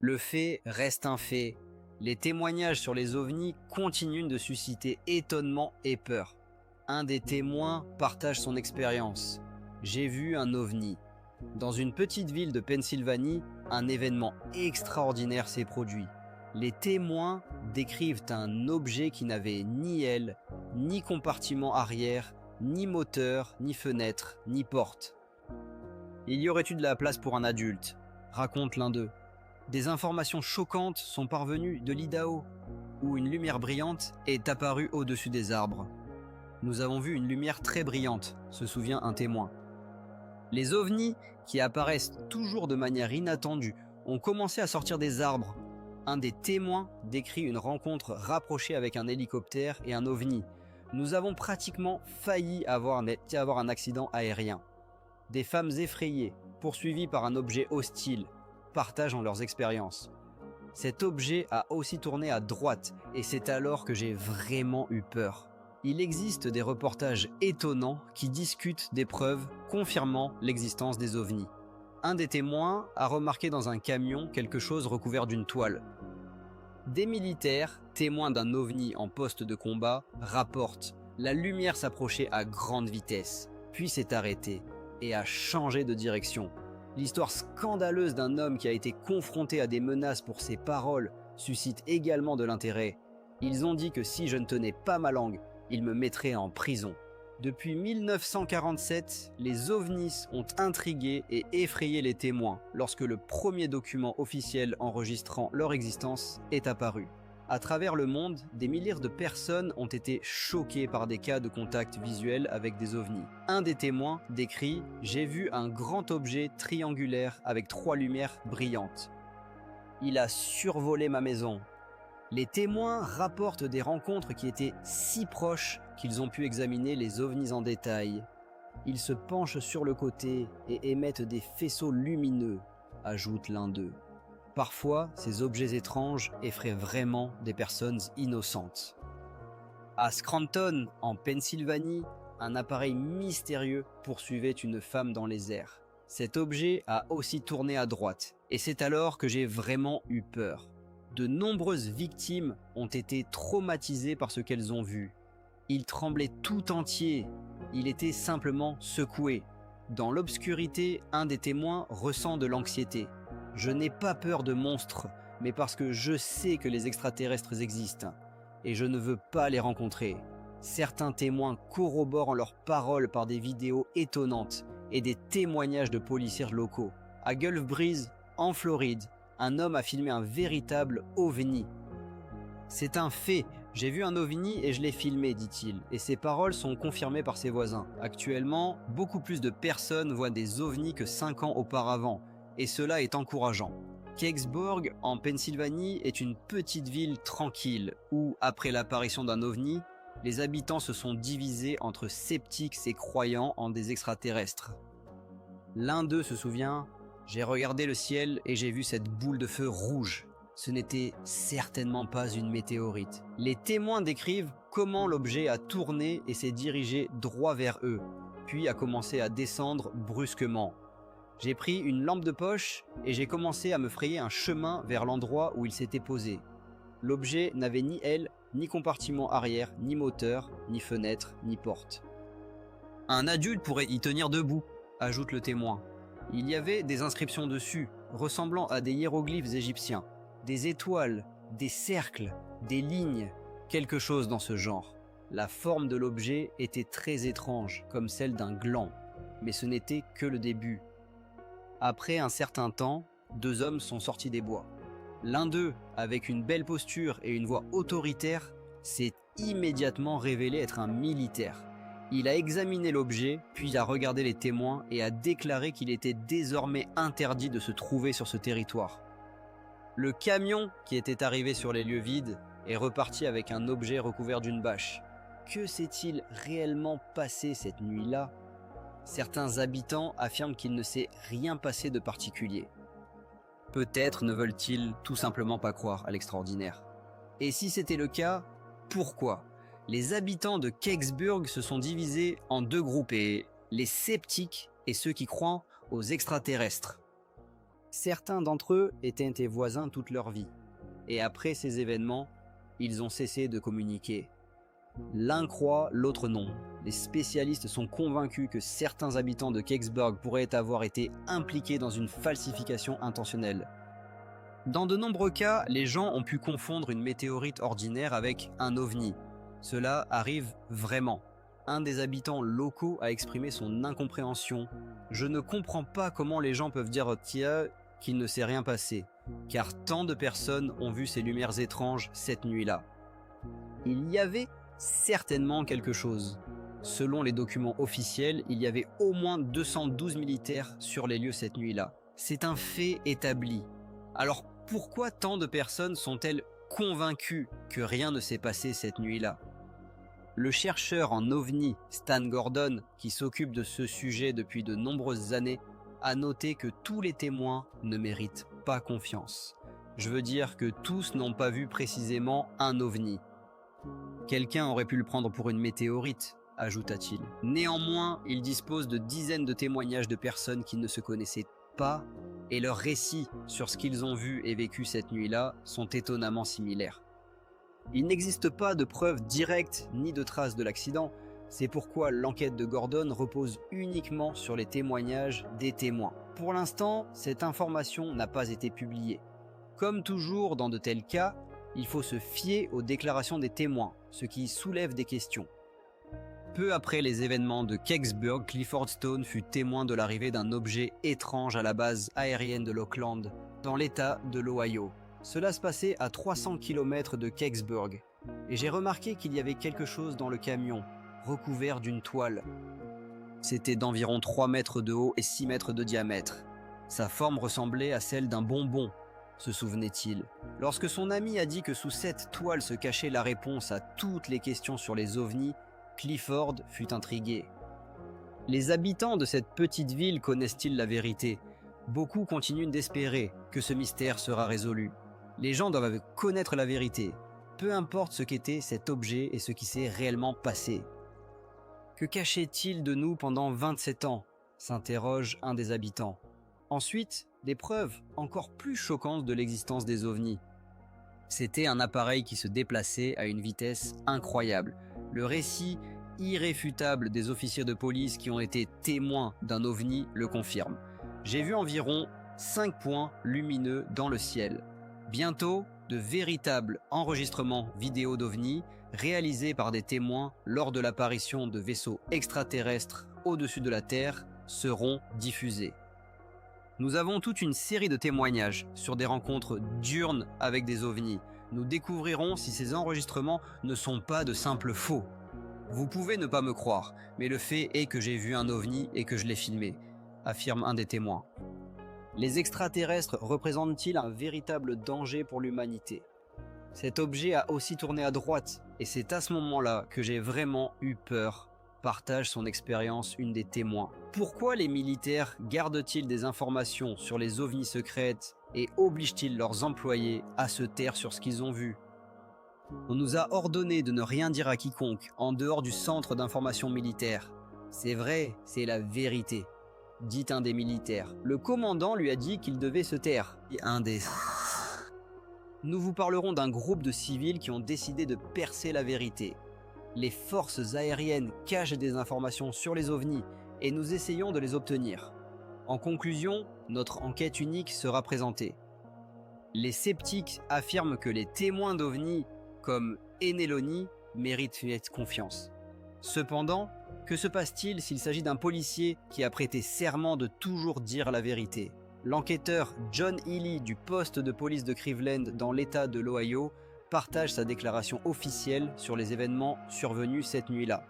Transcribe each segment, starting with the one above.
Le fait reste un fait. Les témoignages sur les ovnis continuent de susciter étonnement et peur. Un des témoins partage son expérience. J'ai vu un ovni. Dans une petite ville de Pennsylvanie, un événement extraordinaire s'est produit. Les témoins décrivent un objet qui n'avait ni aile, ni compartiment arrière, ni moteur, ni fenêtre, ni porte. Il y aurait eu de la place pour un adulte, raconte l'un d'eux. Des informations choquantes sont parvenues de l'Idaho, où une lumière brillante est apparue au-dessus des arbres. Nous avons vu une lumière très brillante, se souvient un témoin. Les ovnis, qui apparaissent toujours de manière inattendue, ont commencé à sortir des arbres. Un des témoins décrit une rencontre rapprochée avec un hélicoptère et un ovni. Nous avons pratiquement failli avoir un accident aérien. Des femmes effrayées, poursuivies par un objet hostile, partagent leurs expériences. Cet objet a aussi tourné à droite et c'est alors que j'ai vraiment eu peur. Il existe des reportages étonnants qui discutent des preuves confirmant l'existence des ovnis. Un des témoins a remarqué dans un camion quelque chose recouvert d'une toile. Des militaires, témoins d'un ovni en poste de combat, rapportent « La lumière s'approchait à grande vitesse, puis s'est arrêtée et a changé de direction. » L'histoire scandaleuse d'un homme qui a été confronté à des menaces pour ses paroles suscite également de l'intérêt. Ils ont dit que si je ne tenais pas ma langue, ils me mettraient en prison. Depuis 1947, les ovnis ont intrigué et effrayé les témoins lorsque le premier document officiel enregistrant leur existence est apparu. À travers le monde, des milliers de personnes ont été choquées par des cas de contact visuel avec des ovnis. Un des témoins décrit « J'ai vu un grand objet triangulaire avec 3 lumières brillantes. Il a survolé ma maison. » Les témoins rapportent des rencontres qui étaient si proches qu'ils ont pu examiner les ovnis en détail. Ils se penchent sur le côté et émettent des faisceaux lumineux, ajoute l'un d'eux. Parfois, ces objets étranges effraient vraiment des personnes innocentes. À Scranton, en Pennsylvanie, un appareil mystérieux poursuivait une femme dans les airs. Cet objet a aussi tourné à droite, et c'est alors que j'ai vraiment eu peur. De nombreuses victimes ont été traumatisées par ce qu'elles ont vu. Il tremblait tout entier, il était simplement secoué. Dans l'obscurité, un des témoins ressent de l'anxiété. Je n'ai pas peur de monstres, mais parce que je sais que les extraterrestres existent, et je ne veux pas les rencontrer. Certains témoins corroborent leurs paroles par des vidéos étonnantes et des témoignages de policiers locaux. À Gulf Breeze, en Floride, un homme a filmé un véritable ovni. C'est un fait, j'ai vu un ovni et je l'ai filmé, dit-il, et ses paroles sont confirmées par ses voisins. Actuellement, beaucoup plus de personnes voient des ovnis que 5 ans auparavant, et cela est encourageant. Kecksburg, en Pennsylvanie, est une petite ville tranquille où, après l'apparition d'un ovni, les habitants se sont divisés entre sceptiques et croyants en des extraterrestres. L'un d'eux se souvient « J'ai regardé le ciel et j'ai vu cette boule de feu rouge. Ce n'était certainement pas une météorite. » Les témoins décrivent comment l'objet a tourné et s'est dirigé droit vers eux, puis a commencé à descendre brusquement. J'ai pris une lampe de poche et j'ai commencé à me frayer un chemin vers l'endroit où il s'était posé. L'objet n'avait ni aile, ni compartiment arrière, ni moteur, ni fenêtre, ni porte. Un adulte pourrait y tenir debout, ajoute le témoin. Il y avait des inscriptions dessus, ressemblant à des hiéroglyphes égyptiens, des étoiles, des cercles, des lignes, quelque chose dans ce genre. La forme de l'objet était très étrange, comme celle d'un gland, mais ce n'était que le début. Après un certain temps, 2 hommes sont sortis des bois. L'un d'eux, avec une belle posture et une voix autoritaire, s'est immédiatement révélé être un militaire. Il a examiné l'objet, puis a regardé les témoins et a déclaré qu'il était désormais interdit de se trouver sur ce territoire. Le camion qui était arrivé sur les lieux vides est reparti avec un objet recouvert d'une bâche. Que s'est-il réellement passé cette nuit-là ? Certains habitants affirment qu'il ne s'est rien passé de particulier. Peut-être ne veulent-ils tout simplement pas croire à l'extraordinaire. Et si c'était le cas, pourquoi ? Les habitants de Kecksburg se sont divisés en 2 groupes, et les sceptiques et ceux qui croient aux extraterrestres. Certains d'entre eux étaient été voisins toute leur vie, et après ces événements, ils ont cessé de communiquer. L'un croit, l'autre non. Les spécialistes sont convaincus que certains habitants de Kecksburg pourraient avoir été impliqués dans une falsification intentionnelle. Dans de nombreux cas, les gens ont pu confondre une météorite ordinaire avec un ovni. Cela arrive vraiment. Un des habitants locaux a exprimé son incompréhension. « Je ne comprends pas comment les gens peuvent dire tiens qu'il ne s'est rien passé, car tant de personnes ont vu ces lumières étranges cette nuit-là. » Il y avait certainement quelque chose. Selon les documents officiels, il y avait au moins 212 militaires sur les lieux cette nuit-là. C'est un fait établi. Alors pourquoi tant de personnes sont-elles convaincues que rien ne s'est passé cette nuit-là? Le chercheur en ovni Stan Gordon, qui s'occupe de ce sujet depuis de nombreuses années, a noté que tous les témoins ne méritent pas confiance. Je veux dire que tous n'ont pas vu précisément un ovni. Quelqu'un aurait pu le prendre pour une météorite, ajouta-t-il. Néanmoins, il dispose de dizaines de témoignages de personnes qui ne se connaissaient pas, et leurs récits sur ce qu'ils ont vu et vécu cette nuit-là sont étonnamment similaires. Il n'existe pas de preuves directes ni de traces de l'accident, c'est pourquoi l'enquête de Gordon repose uniquement sur les témoignages des témoins. Pour l'instant, cette information n'a pas été publiée. Comme toujours dans de tels cas, il faut se fier aux déclarations des témoins, ce qui soulève des questions. Peu après les événements de Kecksburg, Clifford Stone fut témoin de l'arrivée d'un objet étrange à la base aérienne de l'Oakland, dans l'état de l'Ohio. Cela se passait à 300 km de Kecksburg, et j'ai remarqué qu'il y avait quelque chose dans le camion, recouvert d'une toile. C'était d'environ 3 mètres de haut et 6 mètres de diamètre. Sa forme ressemblait à celle d'un bonbon, se souvenait-il. Lorsque son ami a dit que sous cette toile se cachait la réponse à toutes les questions sur les ovnis, Clifford fut intrigué. Les habitants de cette petite ville connaissent-ils la vérité? Beaucoup continuent d'espérer que ce mystère sera résolu. Les gens doivent connaître la vérité, peu importe ce qu'était cet objet et ce qui s'est réellement passé. Que cachait-il de nous pendant 27 ans? S'interroge un des habitants. Ensuite, des preuves encore plus choquantes de l'existence des ovnis. C'était un appareil qui se déplaçait à une vitesse incroyable. Le récit irréfutable des officiers de police qui ont été témoins d'un ovni le confirme. J'ai vu environ 5 points lumineux dans le ciel. Bientôt, de véritables enregistrements vidéo d'ovnis réalisés par des témoins lors de l'apparition de vaisseaux extraterrestres au-dessus de la Terre seront diffusés. Nous avons toute une série de témoignages sur des rencontres diurnes avec des ovnis. Nous découvrirons si ces enregistrements ne sont pas de simples faux. Vous pouvez ne pas me croire, mais le fait est que j'ai vu un ovni et que je l'ai filmé, affirme un des témoins. Les extraterrestres représentent-ils un véritable danger pour l'humanité? Cet objet a aussi tourné à droite, et c'est à ce moment-là que j'ai vraiment eu peur, partage son expérience une des témoins. Pourquoi les militaires gardent-ils des informations sur les ovnis secrètes et obligent-ils leurs employés à se taire sur ce qu'ils ont vu? On nous a ordonné de ne rien dire à quiconque en dehors du centre d'information militaire. C'est vrai, c'est la vérité, dit un des militaires. Le commandant lui a dit qu'il devait se taire. Nous vous parlerons d'un groupe de civils qui ont décidé de percer la vérité. Les forces aériennes cachent des informations sur les ovnis et nous essayons de les obtenir. En conclusion, notre enquête unique sera présentée. Les sceptiques affirment que les témoins d'ovnis, comme Eneloni, méritent d'être confiance. Cependant, que se passe-t-il s'il s'agit d'un policier qui a prêté serment de toujours dire la vérité? L'enquêteur John Healy du poste de police de Cleveland dans l'État de l'Ohio partage sa déclaration officielle sur les événements survenus cette nuit-là.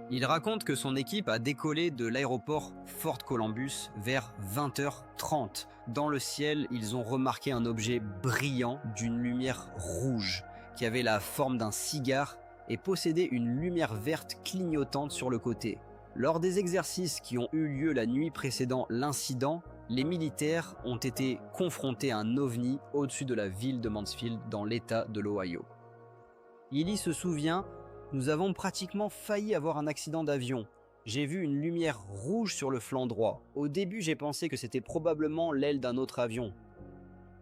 Il raconte que son équipe a décollé de l'aéroport Fort Columbus vers 20h30. Dans le ciel, ils ont remarqué un objet brillant d'une lumière rouge qui avait la forme d'un cigare et possédait une lumière verte clignotante sur le côté. Lors des exercices qui ont eu lieu la nuit précédant l'incident, les militaires ont été confrontés à un ovni au-dessus de la ville de Mansfield dans l'état de l'Ohio. Healy se souvient, nous avons pratiquement failli avoir un accident d'avion. J'ai vu une lumière rouge sur le flanc droit. Au début, j'ai pensé que c'était probablement l'aile d'un autre avion.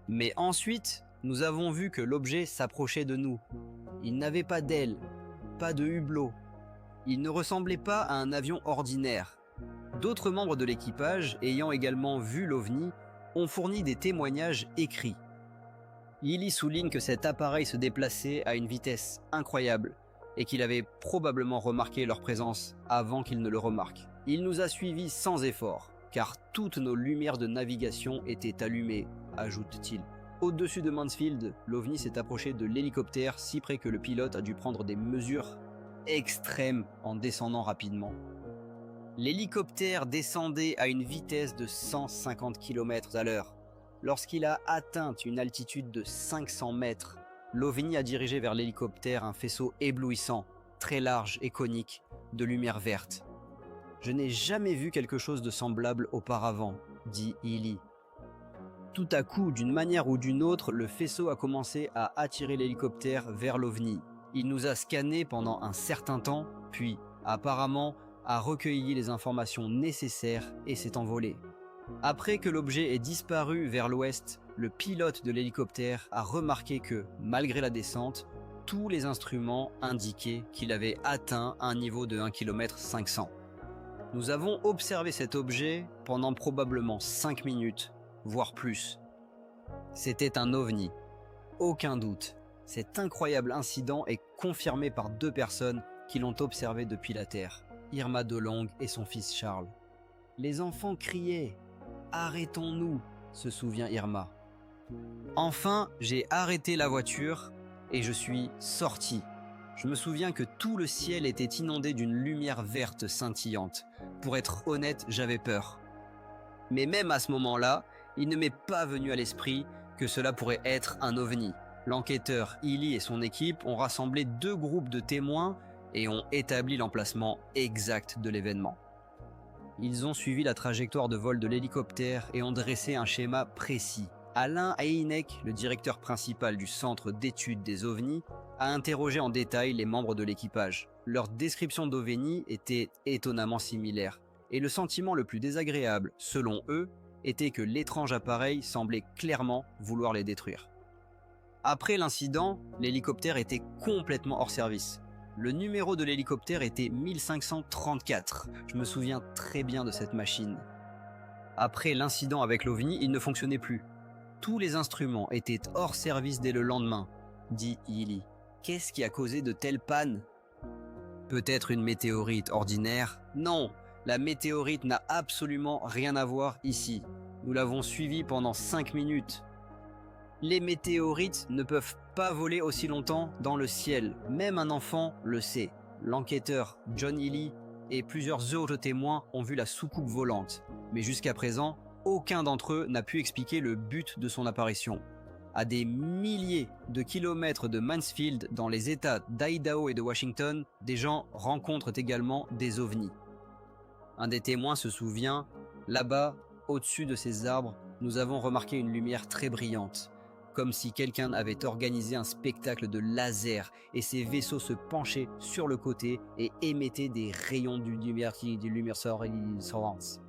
Mais ensuite, nous avons vu que l'objet s'approchait de nous. Il n'avait pas d'aile, pas de hublot. Il ne ressemblait pas à un avion ordinaire. D'autres membres de l'équipage, ayant également vu l'OVNI, ont fourni des témoignages écrits. Illy souligne que cet appareil se déplaçait à une vitesse incroyable et qu'il avait probablement remarqué leur présence avant qu'ils ne le remarquent. Il nous a suivis sans effort, car toutes nos lumières de navigation étaient allumées, ajoute-t-il. Au-dessus de Mansfield, l'OVNI s'est approché de l'hélicoptère si près que le pilote a dû prendre des mesures extrêmes en descendant rapidement. L'hélicoptère descendait à une vitesse de 150 km/h. Lorsqu'il a atteint une altitude de 500 mètres, l'OVNI a dirigé vers l'hélicoptère un faisceau éblouissant, très large et conique, de lumière verte. Je n'ai jamais vu quelque chose de semblable auparavant, dit Illy. Tout à coup, d'une manière ou d'une autre, le faisceau a commencé à attirer l'hélicoptère vers l'OVNI. Il nous a scannés pendant un certain temps, puis, apparemment, a recueilli les informations nécessaires et s'est envolé. Après que l'objet ait disparu vers l'ouest, le pilote de l'hélicoptère a remarqué que, malgré la descente, tous les instruments indiquaient qu'il avait atteint un niveau de 1,5 km. Nous avons observé cet objet pendant probablement 5 minutes, voire plus. C'était un OVNI, aucun doute. Cet incroyable incident est confirmé par 2 personnes qui l'ont observé depuis la Terre, Irma DeLong et son fils Charles. Les enfants criaient « Arrêtons-nous !» se souvient Irma. Enfin, j'ai arrêté la voiture et je suis sorti. Je me souviens que tout le ciel était inondé d'une lumière verte scintillante. Pour être honnête, j'avais peur. Mais même à ce moment-là, il ne m'est pas venu à l'esprit que cela pourrait être un OVNI. L'enquêteur Illy et son équipe ont rassemblé 2 groupes de témoins et ont établi l'emplacement exact de l'événement. Ils ont suivi la trajectoire de vol de l'hélicoptère et ont dressé un schéma précis. Alain Heineck, le directeur principal du centre d'études des OVNI, a interrogé en détail les membres de l'équipage. Leur description d'OVNI était étonnamment similaire, et le sentiment le plus désagréable, selon eux, était que l'étrange appareil semblait clairement vouloir les détruire. Après l'incident, l'hélicoptère était complètement hors service. Le numéro de l'hélicoptère était 1534. Je me souviens très bien de cette machine. Après l'incident avec l'OVNI, il ne fonctionnait plus. Tous les instruments étaient hors service dès le lendemain, dit Illy. Qu'est-ce qui a causé de telles pannes ? Peut-être une météorite ordinaire ? Non, la météorite n'a absolument rien à voir ici. Nous l'avons suivie pendant 5 minutes. Les météorites ne peuvent pas voler aussi longtemps dans le ciel. Même un enfant le sait. L'enquêteur John Illy et plusieurs autres témoins ont vu la soucoupe volante. Mais jusqu'à présent, aucun d'entre eux n'a pu expliquer le but de son apparition. À des milliers de kilomètres de Mansfield, dans les États d'Idaho et de Washington, des gens rencontrent également des ovnis. Un des témoins se souvient, là-bas, au-dessus de ces arbres, nous avons remarqué une lumière très brillante, comme si quelqu'un avait organisé un spectacle de laser et ces vaisseaux se penchaient sur le côté et émettaient des rayons de luminescence.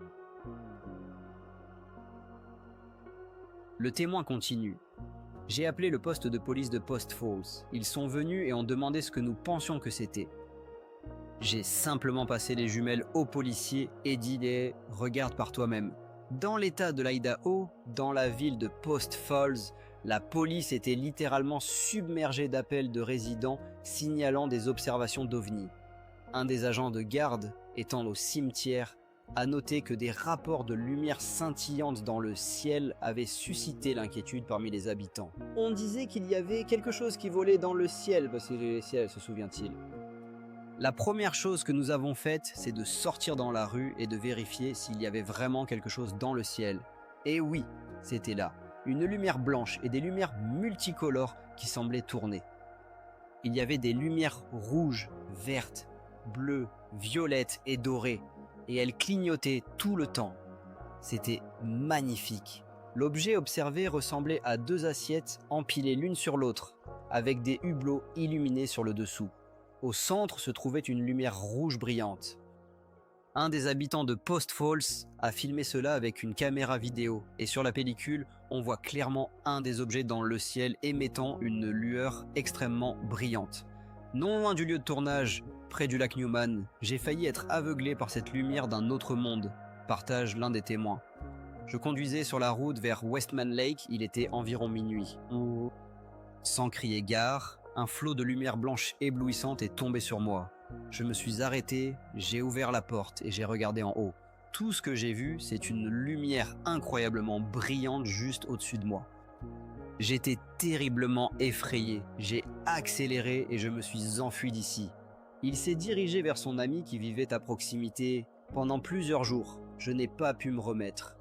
Le témoin continue. J'ai appelé le poste de police de Post Falls. Ils sont venus et ont demandé ce que nous pensions que c'était. J'ai simplement passé les jumelles aux policiers et dit « Regarde par toi-même ». Dans l'état de l'Idaho, dans la ville de Post Falls, la police était littéralement submergée d'appels de résidents signalant des observations d'OVNI. Un des agents de garde, étant au cimetière, a noté que des rapports de lumière scintillante dans le ciel avaient suscité l'inquiétude parmi les habitants. On disait qu'il y avait quelque chose qui volait dans le ciel, parce que le ciel, se souvient-il. La première chose que nous avons faite, c'est de sortir dans la rue et de vérifier s'il y avait vraiment quelque chose dans le ciel. Et oui, c'était là. Une lumière blanche et des lumières multicolores qui semblaient tourner. Il y avait des lumières rouges, vertes, bleues, violettes et dorées, et elles clignotaient tout le temps. C'était magnifique. L'objet observé ressemblait à 2 assiettes empilées l'une sur l'autre, avec des hublots illuminés sur le dessous. Au centre se trouvait une lumière rouge brillante. Un des habitants de Post Falls a filmé cela avec une caméra vidéo et sur la pellicule, on voit clairement un des objets dans le ciel émettant une lueur extrêmement brillante. Non loin du lieu de tournage, près du lac Newman, j'ai failli être aveuglé par cette lumière d'un autre monde, partage l'un des témoins. Je conduisais sur la route vers Westman Lake, il était environ minuit. Sans crier gare, un flot de lumière blanche éblouissante est tombé sur moi. Je me suis arrêté, j'ai ouvert la porte et j'ai regardé en haut. Tout ce que j'ai vu, c'est une lumière incroyablement brillante juste au-dessus de moi. J'étais terriblement effrayé, j'ai accéléré et je me suis enfui d'ici. Il s'est dirigé vers son ami qui vivait à proximité. Pendant plusieurs jours, je n'ai pas pu me remettre.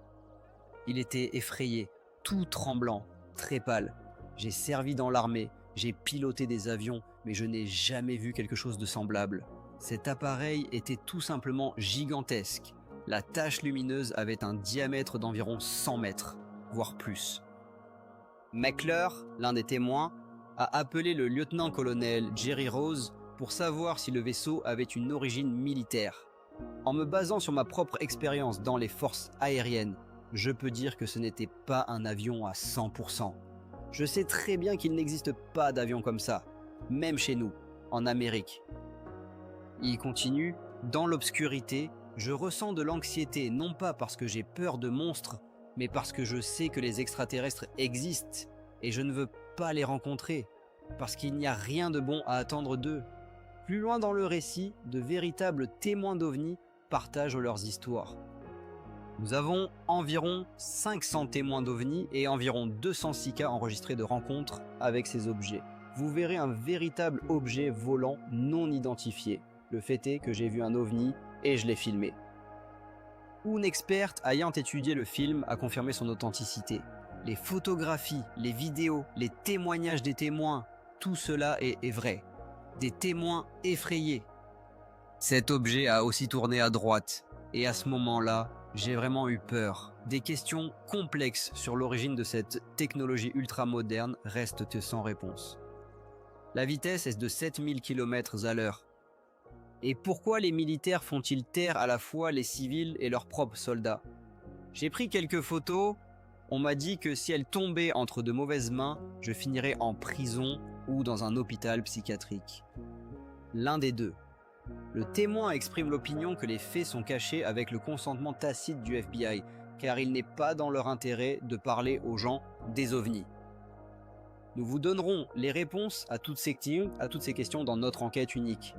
Il était effrayé, tout tremblant, très pâle. J'ai servi dans l'armée, j'ai piloté des avions, mais je n'ai jamais vu quelque chose de semblable. Cet appareil était tout simplement gigantesque. La tache lumineuse avait un diamètre d'environ 100 mètres, voire plus. McClure, l'un des témoins, a appelé le lieutenant-colonel Jerry Rose pour savoir si le vaisseau avait une origine militaire. En me basant sur ma propre expérience dans les forces aériennes, je peux dire que ce n'était pas un avion à 100%. Je sais très bien qu'il n'existe pas d'avion comme ça, même chez nous, en Amérique. Il continue, dans l'obscurité, je ressens de l'anxiété non pas parce que j'ai peur de monstres, mais parce que je sais que les extraterrestres existent et je ne veux pas les rencontrer, parce qu'il n'y a rien de bon à attendre d'eux. Plus loin dans le récit, de véritables témoins d'OVNI partagent leurs histoires. Nous avons environ 500 témoins d'OVNI et environ 206 cas enregistrés de rencontres avec ces objets. Vous verrez un véritable objet volant non identifié. Le fait est que j'ai vu un OVNI et je l'ai filmé. Une experte ayant étudié le film a confirmé son authenticité. Les photographies, les vidéos, les témoignages des témoins, tout cela est vrai. Des témoins effrayés. Cet objet a aussi tourné à droite et à ce moment-là, j'ai vraiment eu peur. Des questions complexes sur l'origine de cette technologie ultramoderne restent sans réponse. La vitesse est de 7000 km/h. Et pourquoi les militaires font-ils taire à la fois les civils et leurs propres soldats? J'ai pris quelques photos, on m'a dit que si elles tombaient entre de mauvaises mains, je finirais en prison ou dans un hôpital psychiatrique. L'un des deux. Le témoin exprime l'opinion que les faits sont cachés avec le consentement tacite du FBI, car il n'est pas dans leur intérêt de parler aux gens des ovnis. Nous vous donnerons les réponses à toutes ces questions dans notre enquête unique.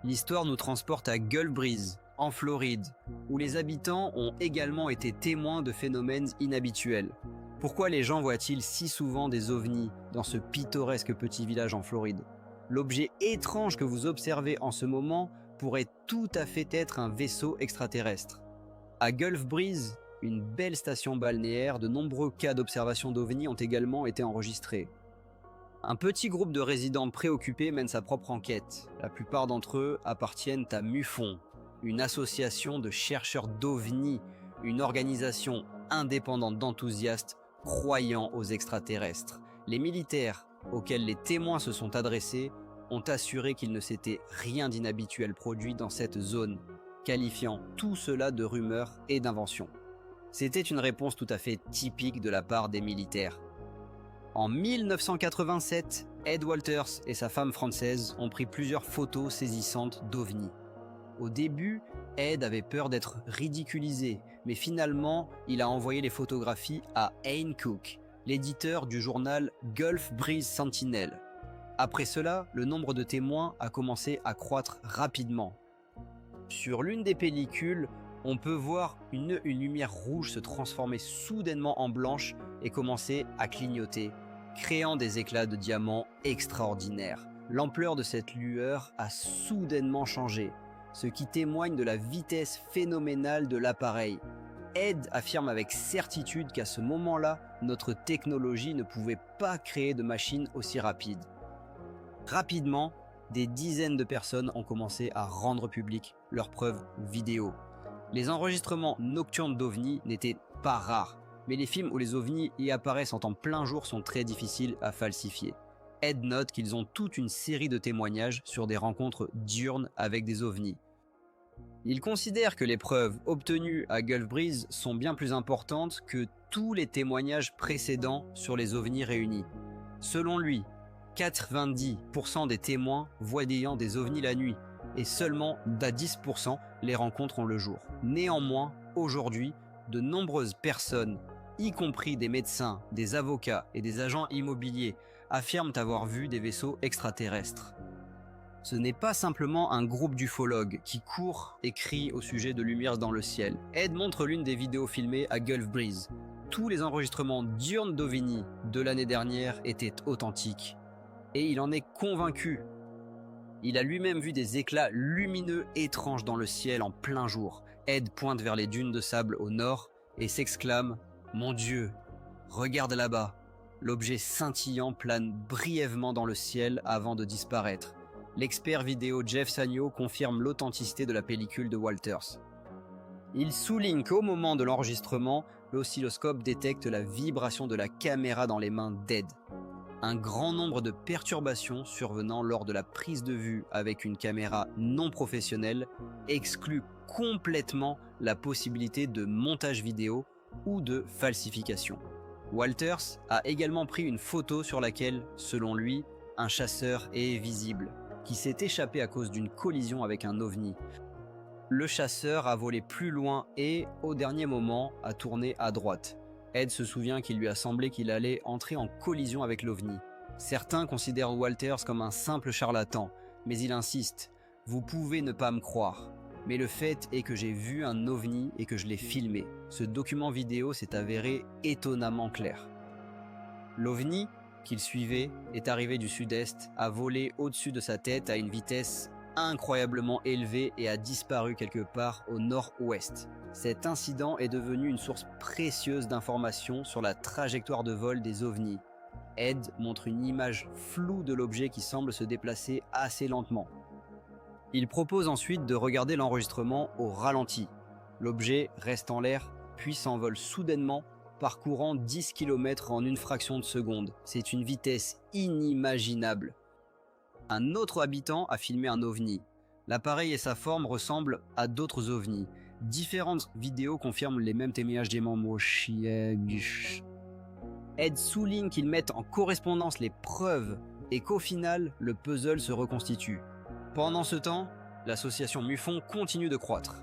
L'histoire nous transporte à Gulf Breeze, en Floride, où les habitants ont également été témoins de phénomènes inhabituels. Pourquoi les gens voient-ils si souvent des ovnis dans ce pittoresque petit village en Floride? L'objet étrange que vous observez en ce moment pourrait tout à fait être un vaisseau extraterrestre. À Gulf Breeze, une belle station balnéaire, de nombreux cas d'observation d'ovnis ont également été enregistrés. Un petit groupe de résidents préoccupés mène sa propre enquête. La plupart d'entre eux appartiennent à MUFON, une association de chercheurs d'ovnis, une organisation indépendante d'enthousiastes croyant aux extraterrestres. Les militaires auxquels les témoins se sont adressés ont assuré qu'il ne s'était rien d'inhabituel produit dans cette zone, qualifiant tout cela de rumeurs et d'inventions. C'était une réponse tout à fait typique de la part des militaires. En 1987, Ed Walters et sa femme française ont pris plusieurs photos saisissantes d'ovnis. Au début, Ed avait peur d'être ridiculisé, mais finalement, il a envoyé les photographies à Ayn Cook, l'éditeur du journal Gulf Breeze Sentinel. Après cela, le nombre de témoins a commencé à croître rapidement. Sur l'une des pellicules, on peut voir une lumière rouge se transformer soudainement en blanche et commencer à clignoter, créant des éclats de diamants extraordinaires. L'ampleur de cette lueur a soudainement changé, ce qui témoigne de la vitesse phénoménale de l'appareil. Ed affirme avec certitude qu'à ce moment-là, notre technologie ne pouvait pas créer de machines aussi rapides. Rapidement, des dizaines de personnes ont commencé à rendre publiques leurs preuves vidéo. Les enregistrements nocturnes d'ovnis n'étaient pas rares, mais les films où les ovnis y apparaissent en plein jour sont très difficiles à falsifier. Ed note qu'ils ont toute une série de témoignages sur des rencontres diurnes avec des ovnis. Il considère que les preuves obtenues à Gulf Breeze sont bien plus importantes que tous les témoignages précédents sur les ovnis réunis. Selon lui, 90% des témoins voyant des ovnis la nuit et seulement 10% les rencontrent le jour. Néanmoins, aujourd'hui, de nombreuses personnes, y compris des médecins, des avocats et des agents immobiliers, affirment avoir vu des vaisseaux extraterrestres. Ce n'est pas simplement un groupe d'ufologues qui courent et crient au sujet de lumières dans le ciel. Ed montre l'une des vidéos filmées à Gulf Breeze. Tous les enregistrements diurnes d'OVNI de l'année dernière étaient authentiques. Et il en est convaincu. Il a lui-même vu des éclats lumineux étranges dans le ciel en plein jour. Ed pointe vers les dunes de sable au nord et s'exclame « Mon Dieu, regarde là-bas !» L'objet scintillant plane brièvement dans le ciel avant de disparaître. L'expert vidéo Jeff Sagno confirme l'authenticité de la pellicule de Walters. Il souligne qu'au moment de l'enregistrement, l'oscilloscope détecte la vibration de la caméra dans les mains d'Ed. Un grand nombre de perturbations survenant lors de la prise de vue avec une caméra non professionnelle exclut complètement la possibilité de montage vidéo ou de falsification. Walters a également pris une photo sur laquelle, selon lui, un chasseur est visible, qui s'est échappé à cause d'une collision avec un ovni. Le chasseur a volé plus loin et, au dernier moment, a tourné à droite. Ed se souvient qu'il lui a semblé qu'il allait entrer en collision avec l'ovni. Certains considèrent Walters comme un simple charlatan, mais il insiste « Vous pouvez ne pas me croire, mais le fait est que j'ai vu un ovni et que je l'ai filmé. Ce document vidéo s'est avéré étonnamment clair. » L'ovni qu'il suivait est arrivé du sud-est, a volé au-dessus de sa tête à une vitesse incroyablement élevée et a disparu quelque part au nord-ouest. Cet incident est devenu une source précieuse d'informations sur la trajectoire de vol des ovnis. Ed montre une image floue de l'objet qui semble se déplacer assez lentement. Il propose ensuite de regarder l'enregistrement au ralenti. L'objet reste en l'air, puis s'envole soudainement, parcourant 10 km en une fraction de seconde. C'est une vitesse inimaginable. Un autre habitant a filmé un ovni. L'appareil et sa forme ressemblent à d'autres ovnis. Différentes vidéos confirment les mêmes témoignages des membres. Ed souligne qu'ils mettent en correspondance les preuves et qu'au final, le puzzle se reconstitue. Pendant ce temps, l'association MUFON continue de croître.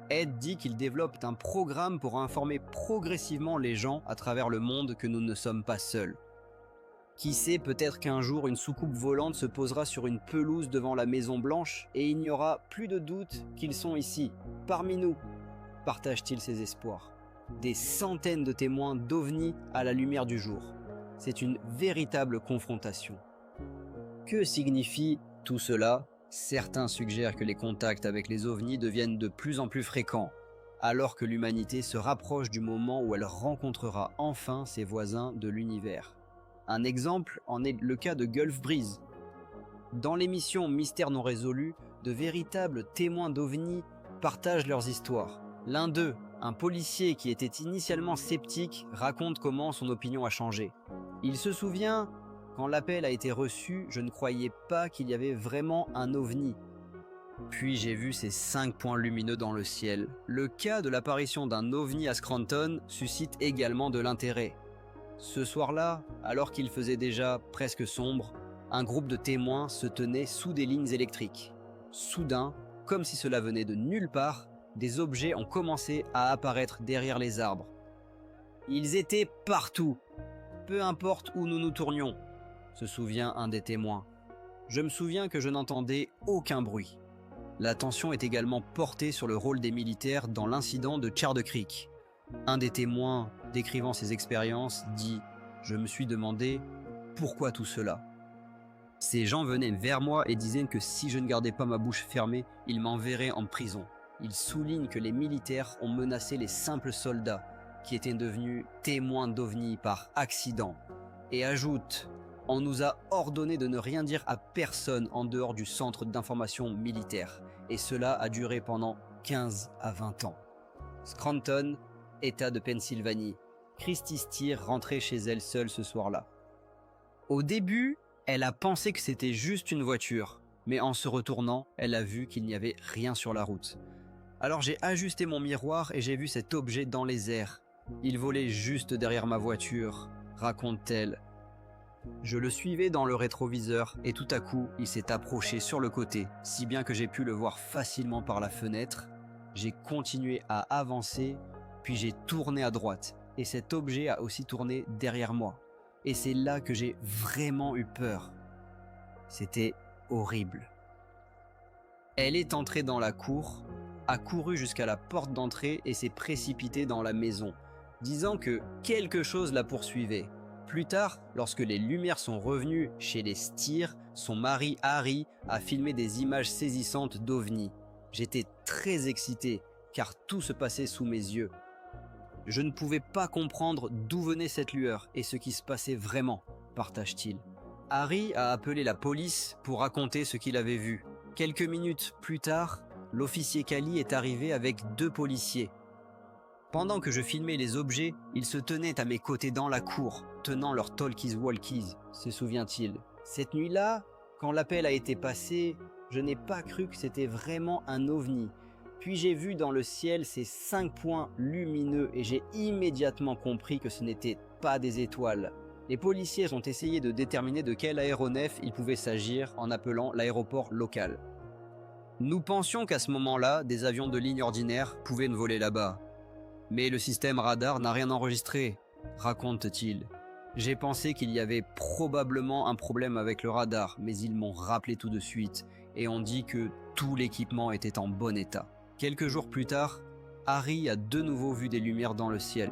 Ed dit qu'il développe un programme pour informer progressivement les gens à travers le monde que nous ne sommes pas seuls. Qui sait, peut-être qu'un jour une soucoupe volante se posera sur une pelouse devant la Maison Blanche et il n'y aura plus de doute qu'ils sont ici, parmi nous, partage-t-il ses espoirs. Des centaines de témoins d'OVNI à la lumière du jour. C'est une véritable confrontation. Que signifie tout cela ? Certains suggèrent que les contacts avec les ovnis deviennent de plus en plus fréquents, alors que l'humanité se rapproche du moment où elle rencontrera enfin ses voisins de l'univers. Un exemple en est le cas de Gulf Breeze. Dans l'émission Mystère non résolu, de véritables témoins d'OVNI partagent leurs histoires. L'un d'eux, un policier qui était initialement sceptique, raconte comment son opinion a changé. Il se souvient: quand l'appel a été reçu, je ne croyais pas qu'il y avait vraiment un ovni. Puis j'ai vu ces 5 points lumineux dans le ciel. Le cas de l'apparition d'un ovni à Scranton suscite également de l'intérêt. Ce soir-là, alors qu'il faisait déjà presque sombre, un groupe de témoins se tenait sous des lignes électriques. Soudain, comme si cela venait de nulle part, des objets ont commencé à apparaître derrière les arbres. Ils étaient partout, peu importe où nous nous tournions, se souvient un des témoins. Je me souviens que je n'entendais aucun bruit. L'attention est également portée sur le rôle des militaires dans l'incident de Charder Creek. Un des témoins, décrivant ses expériences, dit « Je me suis demandé pourquoi tout cela ?» Ces gens venaient vers moi et disaient que si je ne gardais pas ma bouche fermée, ils m'enverraient en prison. Ils soulignent que les militaires ont menacé les simples soldats, qui étaient devenus témoins d'OVNI par accident, et ajoutent: on nous a ordonné de ne rien dire à personne en dehors du centre d'information militaire, et cela a duré pendant 15 à 20 ans. Scranton, État de Pennsylvanie. Christy Steer rentrait chez elle seule ce soir-là. Au début, elle a pensé que c'était juste une voiture, mais en se retournant, elle a vu qu'il n'y avait rien sur la route. Alors j'ai ajusté mon miroir et j'ai vu cet objet dans les airs. Il volait juste derrière ma voiture, raconte-t-elle. Je le suivais dans le rétroviseur et tout à coup, il s'est approché sur le côté, si bien que j'ai pu le voir facilement par la fenêtre. J'ai continué à avancer, puis j'ai tourné à droite et cet objet a aussi tourné derrière moi. Et c'est là que j'ai vraiment eu peur. C'était horrible. Elle est entrée dans la cour, a couru jusqu'à la porte d'entrée et s'est précipitée dans la maison, disant que quelque chose la poursuivait. Plus tard, lorsque les lumières sont revenues chez les Steer, son mari Harry a filmé des images saisissantes d'OVNI. J'étais très excité, car tout se passait sous mes yeux. Je ne pouvais pas comprendre d'où venait cette lueur et ce qui se passait vraiment, partage-t-il. Harry a appelé la police pour raconter ce qu'il avait vu. Quelques minutes plus tard, l'officier Cali est arrivé avec 2 policiers. Pendant que je filmais les objets, ils se tenaient à mes côtés dans la cour, tenant leurs talkies-walkies, se souvient-il. Cette nuit-là, quand l'appel a été passé, je n'ai pas cru que c'était vraiment un ovni. Puis j'ai vu dans le ciel ces 5 points lumineux et j'ai immédiatement compris que ce n'étaient pas des étoiles. Les policiers ont essayé de déterminer de quel aéronef il pouvait s'agir en appelant l'aéroport local. Nous pensions qu'à ce moment-là, des avions de ligne ordinaire pouvaient ne voler là-bas. Mais le système radar n'a rien enregistré, raconte-t-il. J'ai pensé qu'il y avait probablement un problème avec le radar, mais ils m'ont rappelé tout de suite et ont dit que tout l'équipement était en bon état. Quelques jours plus tard, Harry a de nouveau vu des lumières dans le ciel.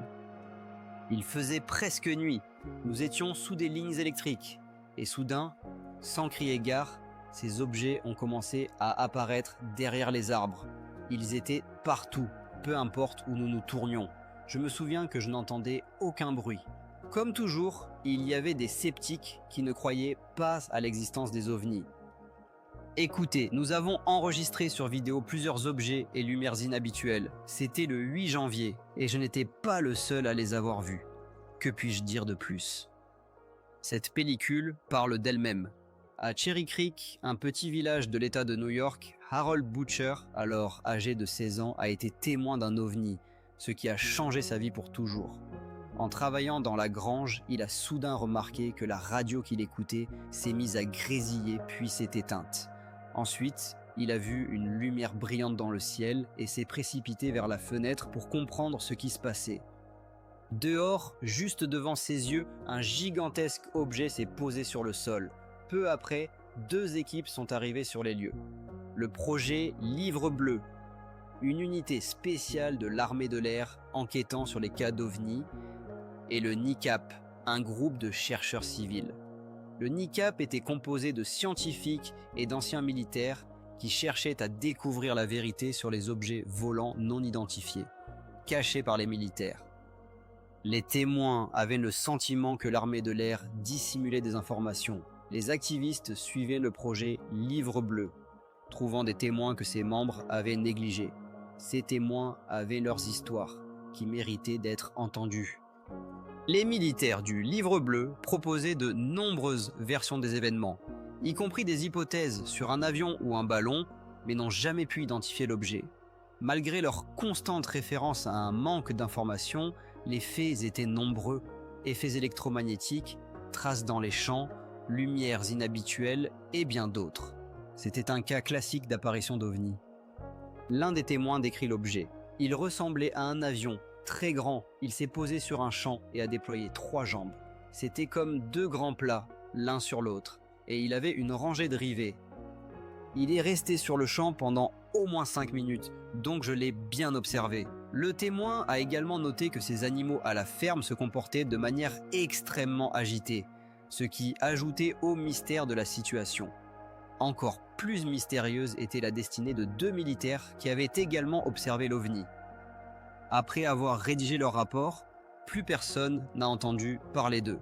Il faisait presque nuit, nous étions sous des lignes électriques, et soudain, sans crier gare, ces objets ont commencé à apparaître derrière les arbres. Ils étaient partout, peu importe où nous nous tournions. Je me souviens que je n'entendais aucun bruit. Comme toujours, il y avait des sceptiques qui ne croyaient pas à l'existence des ovnis. Écoutez, nous avons enregistré sur vidéo plusieurs objets et lumières inhabituelles. C'était le 8 janvier et je n'étais pas le seul à les avoir vus. Que puis-je dire de plus? Cette pellicule parle d'elle-même. À Cherry Creek, un petit village de l'État de New York, Harold Butcher, alors âgé de 16 ans, a été témoin d'un ovni, ce qui a changé sa vie pour toujours. En travaillant dans la grange, il a soudain remarqué que la radio qu'il écoutait s'est mise à grésiller puis s'est éteinte. Ensuite, il a vu une lumière brillante dans le ciel et s'est précipité vers la fenêtre pour comprendre ce qui se passait. Dehors, juste devant ses yeux, un gigantesque objet s'est posé sur le sol. Peu après, 2 équipes sont arrivées sur les lieux. Le projet Livre Bleu, une unité spéciale de l'armée de l'air enquêtant sur les cas d'OVNI, et le NICAP, un groupe de chercheurs civils. Le NICAP était composé de scientifiques et d'anciens militaires qui cherchaient à découvrir la vérité sur les objets volants non identifiés, cachés par les militaires. Les témoins avaient le sentiment que l'armée de l'air dissimulait des informations. Les activistes suivaient le projet Livre Bleu, trouvant des témoins que ses membres avaient négligés. Ces témoins avaient leurs histoires, qui méritaient d'être entendues. Les militaires du Livre Bleu proposaient de nombreuses versions des événements, y compris des hypothèses sur un avion ou un ballon, mais n'ont jamais pu identifier l'objet. Malgré leur constante référence à un manque d'informations, les faits étaient nombreux. Effets électromagnétiques, traces dans les champs, lumières inhabituelles et bien d'autres. C'était un cas classique d'apparition d'OVNI. L'un des témoins décrit l'objet. Il ressemblait à un avion, très grand. Il s'est posé sur un champ et a déployé 3 jambes. C'était comme 2 grands plats, l'un sur l'autre, et il avait une rangée de rivets. Il est resté sur le champ pendant au moins 5 minutes, donc je l'ai bien observé. Le témoin a également noté que ces animaux à la ferme se comportaient de manière extrêmement agitée, ce qui ajoutait au mystère de la situation. Encore plus mystérieuse était la destinée de 2 militaires qui avaient également observé l'OVNI. Après avoir rédigé leur rapport, plus personne n'a entendu parler d'eux.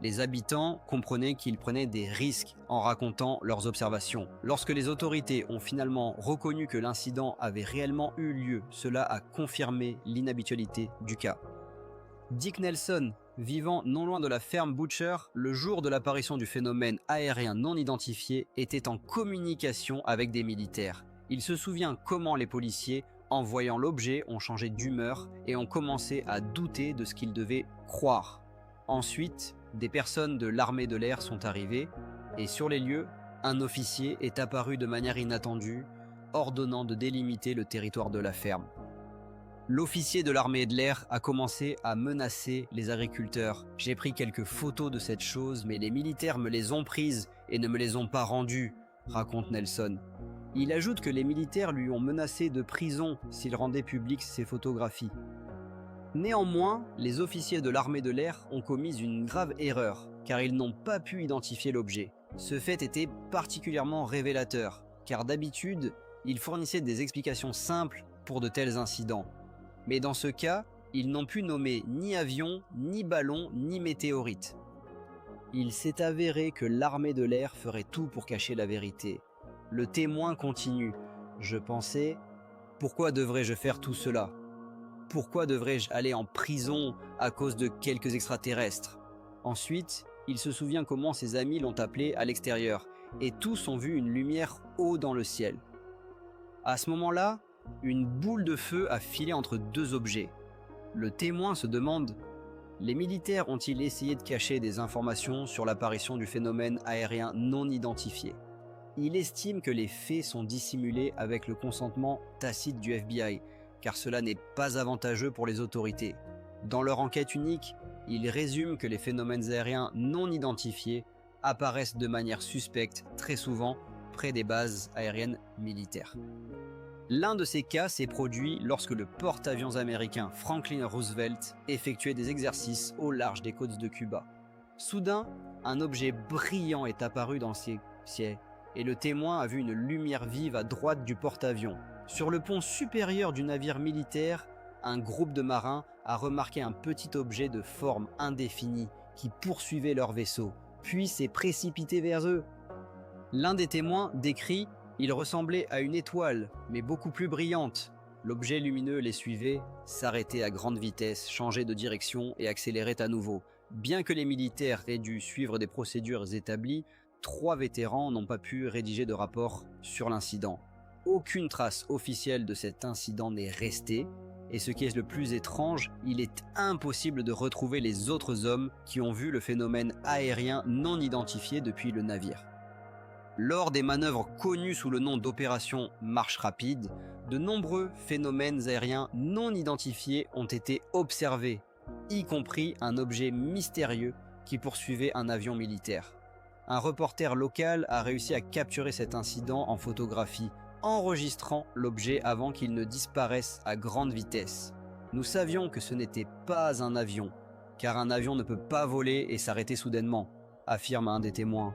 Les habitants comprenaient qu'ils prenaient des risques en racontant leurs observations. Lorsque les autorités ont finalement reconnu que l'incident avait réellement eu lieu, cela a confirmé l'inhabitualité du cas. Dick Nelson, vivant non loin de la ferme Butcher, le jour de l'apparition du phénomène aérien non identifié, était en communication avec des militaires. Il se souvient comment les policiers En voyant l'objet, ont changé d'humeur et ont commencé à douter de ce qu'ils devaient croire. Ensuite, des personnes de l'armée de l'air sont arrivées et sur les lieux, un officier est apparu de manière inattendue, ordonnant de délimiter le territoire de la ferme. L'officier de l'armée de l'air a commencé à menacer les agriculteurs. J'ai pris quelques photos de cette chose, mais les militaires me les ont prises et ne me les ont pas rendues, raconte Nelson. Il ajoute que les militaires lui ont menacé de prison s'il rendait publiques ces photographies. Néanmoins, les officiers de l'armée de l'air ont commis une grave erreur, car ils n'ont pas pu identifier l'objet. Ce fait était particulièrement révélateur, car d'habitude, ils fournissaient des explications simples pour de tels incidents. Mais dans ce cas, ils n'ont pu nommer ni avion, ni ballon, ni météorite. Il s'est avéré que l'armée de l'air ferait tout pour cacher la vérité. Le témoin continue. Je pensais, pourquoi devrais-je faire tout cela ? Pourquoi devrais-je aller en prison à cause de quelques extraterrestres ? Ensuite, il se souvient comment ses amis l'ont appelé à l'extérieur, et tous ont vu une lumière haut dans le ciel. À ce moment-là, une boule de feu a filé entre deux objets. Le témoin se demande, les militaires ont-ils essayé de cacher des informations sur l'apparition du phénomène aérien non identifié ? Il estime que les faits sont dissimulés avec le consentement tacite du FBI, car cela n'est pas avantageux pour les autorités. Dans leur enquête unique, ils résument que les phénomènes aériens non identifiés apparaissent de manière suspecte très souvent près des bases aériennes militaires. L'un de ces cas s'est produit lorsque le porte-avions américain Franklin Roosevelt effectuait des exercices au large des côtes de Cuba. Soudain, un objet brillant est apparu dans le ciel et le témoin a vu une lumière vive à droite du porte-avions. Sur le pont supérieur du navire militaire, un groupe de marins a remarqué un petit objet de forme indéfinie qui poursuivait leur vaisseau, puis s'est précipité vers eux. L'un des témoins décrit « Il ressemblait à une étoile, mais beaucoup plus brillante. L'objet lumineux les suivait, s'arrêtait à grande vitesse, changeait de direction et accélérait à nouveau. Bien que les militaires aient dû suivre des procédures établies, 3 vétérans n'ont pas pu rédiger de rapport sur l'incident. Aucune trace officielle de cet incident n'est restée, et ce qui est le plus étrange, il est impossible de retrouver les autres hommes qui ont vu le phénomène aérien non identifié depuis le navire. Lors des manœuvres connues sous le nom d'opération Marche rapide, de nombreux phénomènes aériens non identifiés ont été observés, y compris un objet mystérieux qui poursuivait un avion militaire. Un reporter local a réussi à capturer cet incident en photographie, enregistrant l'objet avant qu'il ne disparaisse à grande vitesse. Nous savions que ce n'était pas un avion, car un avion ne peut pas voler et s'arrêter soudainement, affirme un des témoins.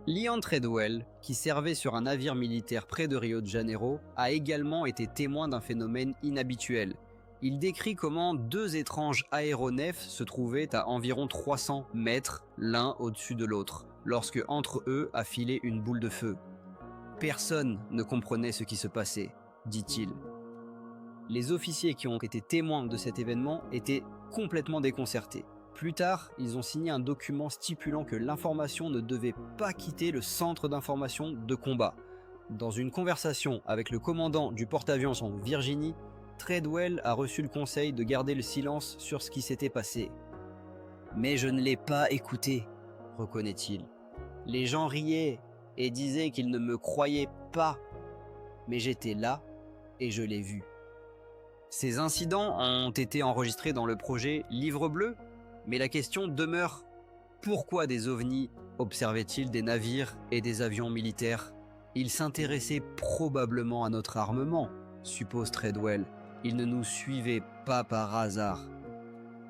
Leon Treadwell, qui servait sur un navire militaire près de Rio de Janeiro, a également été témoin d'un phénomène inhabituel. Il décrit comment 2 étranges aéronefs se trouvaient à environ 300 mètres l'un au-dessus de l'autre, lorsque entre eux a filé une boule de feu. Personne ne comprenait ce qui se passait, dit-il. Les officiers qui ont été témoins de cet événement étaient complètement déconcertés. Plus tard, ils ont signé un document stipulant que l'information ne devait pas quitter le centre d'information de combat. Dans une conversation avec le commandant du porte-avions en Virginie, Treadwell a reçu le conseil de garder le silence sur ce qui s'était passé. « Mais je ne l'ai pas écouté », reconnaît-il. Les gens riaient et disaient qu'ils ne me croyaient pas, mais j'étais là et je l'ai vu. Ces incidents ont été enregistrés dans le projet Livre bleu, mais la question demeure, pourquoi des ovnis observaient-ils des navires et des avions militaires ? Ils s'intéressaient probablement à notre armement, suppose Treadwell. Ils ne nous suivaient pas par hasard.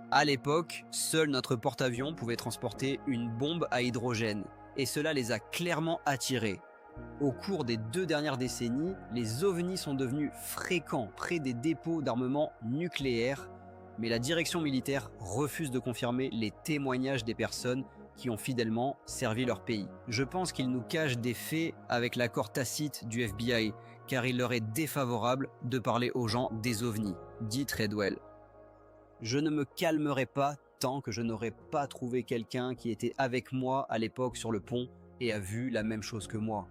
À l'époque, seul notre porte-avions pouvait transporter une bombe à hydrogène, et cela les a clairement attirés. Au cours des 2 dernières décennies, les ovnis sont devenus fréquents près des dépôts d'armement nucléaire, mais la direction militaire refuse de confirmer les témoignages des personnes qui ont fidèlement servi leur pays. Je pense qu'ils nous cachent des faits avec l'accord tacite du FBI, car il leur est défavorable de parler aux gens des ovnis, dit Treadwell. Je ne me calmerai pas tant que je n'aurai pas trouvé quelqu'un qui était avec moi à l'époque sur le pont et a vu la même chose que moi.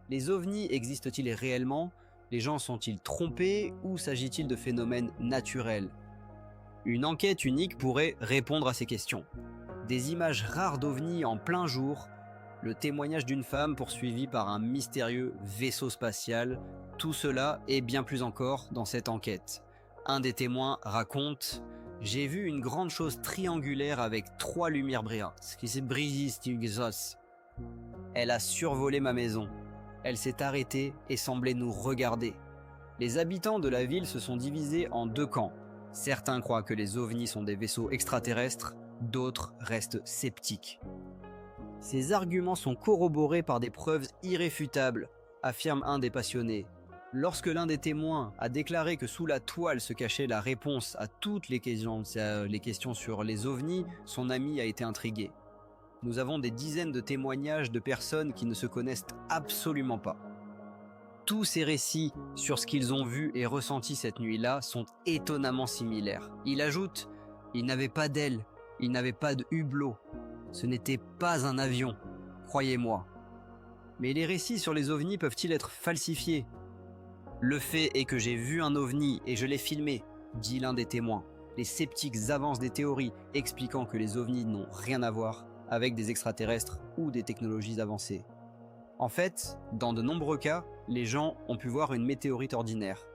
Les ovnis existent-ils réellement ? Les gens sont-ils trompés ou s'agit-il de phénomènes naturels? Une enquête unique pourrait répondre à ces questions. Des images rares d'ovnis en plein jour, le témoignage d'une femme poursuivie par un mystérieux vaisseau spatial, tout cela et bien plus encore dans cette enquête. Un des témoins raconte: j'ai vu une grande chose triangulaire avec 3 lumières brillantes. Elle a survolé ma maison. Elle s'est arrêtée et semblait nous regarder. Les habitants de la ville se sont divisés en 2 camps. Certains croient que les ovnis sont des vaisseaux extraterrestres, d'autres restent sceptiques. Ces arguments sont corroborés par des preuves irréfutables, affirme un des passionnés. Lorsque l'un des témoins a déclaré que sous la toile se cachait la réponse à toutes les questions sur les ovnis, son ami a été intrigué. Nous avons des dizaines de témoignages de personnes qui ne se connaissent absolument pas. Tous ces récits sur ce qu'ils ont vu et ressenti cette nuit-là sont étonnamment similaires. Il ajoute: il n'avait pas d'aile, il n'avait pas de hublot. Ce n'était pas un avion, croyez-moi. Mais les récits sur les ovnis peuvent-ils être falsifiés? Le fait est que j'ai vu un ovni et je l'ai filmé, dit l'un des témoins. Les sceptiques avancent des théories expliquant que les ovnis n'ont rien à voir avec des extraterrestres ou des technologies avancées. En fait, dans de nombreux cas, les gens ont pu voir une météorite ordinaire.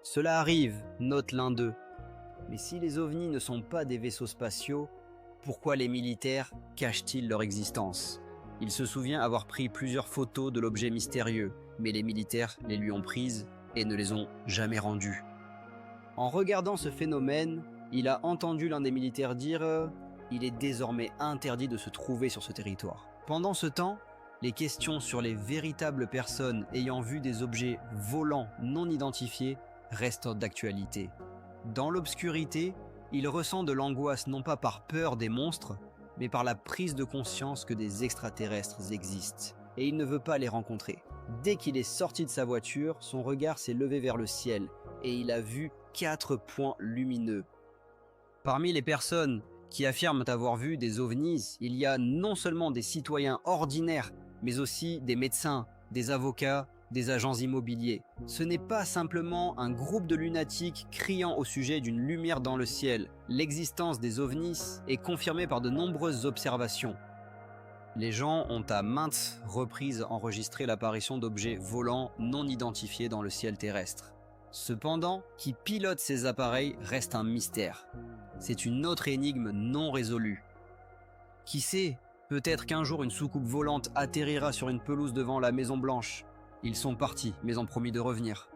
Cela arrive, note l'un d'eux. Mais si les ovnis ne sont pas des vaisseaux spatiaux, pourquoi les militaires cachent-ils leur existence? Il se souvient avoir pris plusieurs photos de l'objet mystérieux, mais les militaires les lui ont prises et ne les ont jamais rendues. En regardant ce phénomène, il a entendu l'un des militaires dire « il est désormais interdit de se trouver sur ce territoire ». Pendant ce temps, les questions sur les véritables personnes ayant vu des objets volants non identifiés restent d'actualité. Dans l'obscurité, il ressent de l'angoisse non pas par peur des monstres, mais par la prise de conscience que des extraterrestres existent, et il ne veut pas les rencontrer. Dès qu'il est sorti de sa voiture, son regard s'est levé vers le ciel, et il a vu 4 points lumineux. Parmi les personnes qui affirment avoir vu des ovnis, il y a non seulement des citoyens ordinaires, mais aussi des médecins, des avocats, des agents immobiliers. Ce n'est pas simplement un groupe de lunatiques criant au sujet d'une lumière dans le ciel. L'existence des ovnis est confirmée par de nombreuses observations. Les gens ont à maintes reprises enregistré l'apparition d'objets volants non identifiés dans le ciel terrestre. Cependant, qui pilote ces appareils reste un mystère. C'est une autre énigme non résolue. Qui sait, peut-être qu'un jour une soucoupe volante atterrira sur une pelouse devant la Maison Blanche. Ils sont partis, mais ont promis de revenir.